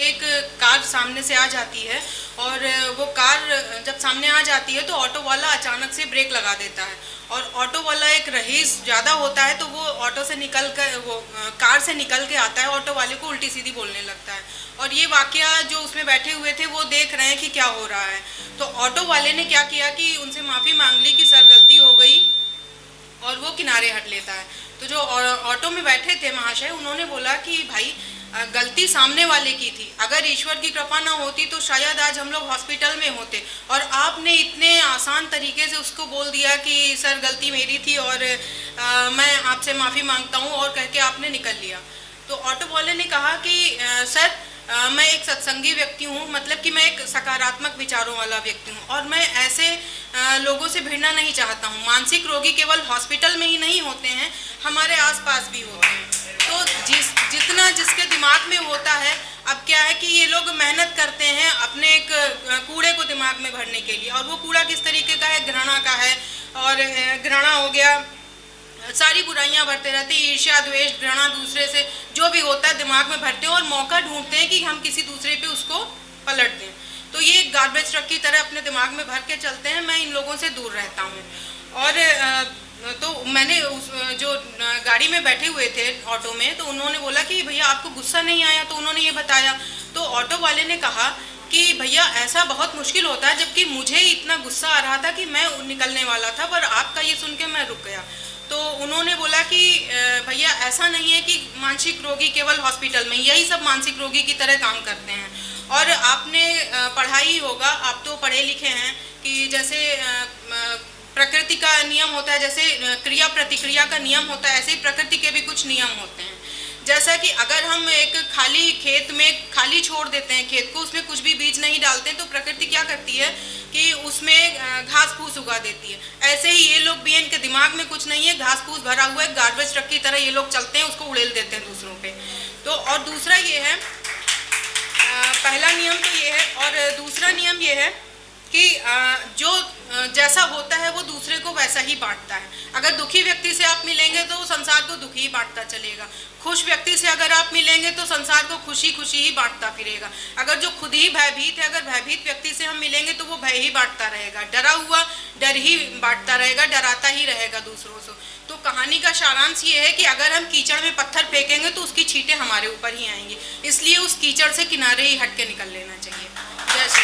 एक कार सामने से आ जाती है और वो कार जब सामने आ जाती है तो ऑटो वाला अचानक से ब्रेक लगा देता है और ऑटो वाला एक रईस ज़्यादा होता है तो वो ऑटो से निकल कर वो कार से निकल के आता है, ऑटो वाले को उल्टी सीधी बोलने लगता है। और ये वाकया जो उसमें बैठे हुए थे वो देख रहे हैं कि क्या हो रहा है। तो ऑटो वाले ने क्या किया कि उनसे माफ़ी मांग ली कि सर गलती हो गई और वो किनारे हट लेता है। तो जो ऑटो में बैठे थे महाशय, उन्होंने बोला कि भाई गलती सामने वाले की थी, अगर ईश्वर की कृपा ना होती तो शायद आज हम लोग हॉस्पिटल में होते, और आपने इतने आसान तरीके से उसको बोल दिया कि सर गलती मेरी थी और मैं आपसे माफ़ी मांगता हूँ, और कह के आपने निकल लिया। तो ऑटो वाले ने कहा कि सर मैं एक सत्संगी व्यक्ति हूँ, मतलब कि मैं एक सकारात्मक विचारों वाला व्यक्ति हूँ और मैं ऐसे लोगों से भिड़ना नहीं चाहता हूँ। मानसिक रोगी केवल हॉस्पिटल में ही नहीं होते हैं, हमारे आसपास भी होते हैं। तो जितना जिसके दिमाग में होता है, अब क्या है कि ये लोग मेहनत करते हैं अपने एक कूड़े को दिमाग में भरने के लिए, और वो कूड़ा किस तरीके का है, घृणा का है। और घृणा हो गया, सारी बुराइयां भरते रहते हैं, ईर्ष्या द्वेष घृणा, दूसरे से जो भी होता है दिमाग में भरते हैं और मौका ढूंढते हैं कि हम किसी दूसरे पे उसको पलट दें। तो ये एक गार्बेज ट्रक की तरह अपने दिमाग में भर के चलते हैं। मैं इन लोगों से दूर रहता हूँ। और तो मैंने जो गाड़ी में बैठे हुए थे ऑटो में, तो उन्होंने बोला कि भैया आपको गुस्सा नहीं आया, तो उन्होंने ये बताया। तो ऑटो वाले ने कहा कि भैया ऐसा बहुत मुश्किल होता है, जबकि मुझे इतना गुस्सा आ रहा था कि मैं निकलने वाला था, पर आपका ये सुन के मैं रुक गया। तो उन्होंने बोला कि भैया ऐसा नहीं है कि मानसिक रोगी केवल हॉस्पिटल में, यही सब मानसिक रोगी की तरह काम करते हैं। और आपने पढ़ा ही होगा, आप तो पढ़े लिखे हैं, कि जैसे प्रकृति का नियम होता है, जैसे क्रिया प्रतिक्रिया का नियम होता है, ऐसे ही प्रकृति के भी कुछ नियम होते हैं। जैसा कि अगर हम एक खाली खेत में खाली छोड़ देते हैं खेत को, उसमें कुछ भी बीज नहीं डालते हैं, तो प्रकृति क्या करती है कि उसमें घास फूस उगा देती है। ऐसे ही ये लोग भी, इनके दिमाग में कुछ नहीं है, घास फूस भरा हुआ है, गार्बेज ट्रक की तरह ये लोग चलते हैं, उसको उड़ेल देते हैं दूसरों पे। तो और दूसरा ये है, पहला नियम तो ये है, और दूसरा नियम ये है कि जो जैसा होता है वो दूसरे को वैसा ही बांटता है। अगर दुखी व्यक्ति से आप मिलेंगे तो संसार को दुखी ही बांटता चलेगा, खुश व्यक्ति से अगर आप मिलेंगे तो संसार को खुशी खुशी ही बांटता फिरेगा। अगर जो खुद ही भयभीत है, अगर भयभीत व्यक्ति से हम मिलेंगे तो वो भय ही बांटता रहेगा, डरा हुआ डर ही बांटता रहेगा, डराता ही रहेगा दूसरों से। तो कहानी का सारांश ये है कि अगर हम कीचड़ में पत्थर फेंकेंगे तो उसकी छींटें हमारे ऊपर ही आएंगी, इसलिए उस कीचड़ से किनारे ही हट के निकल लेना चाहिए। जय श्री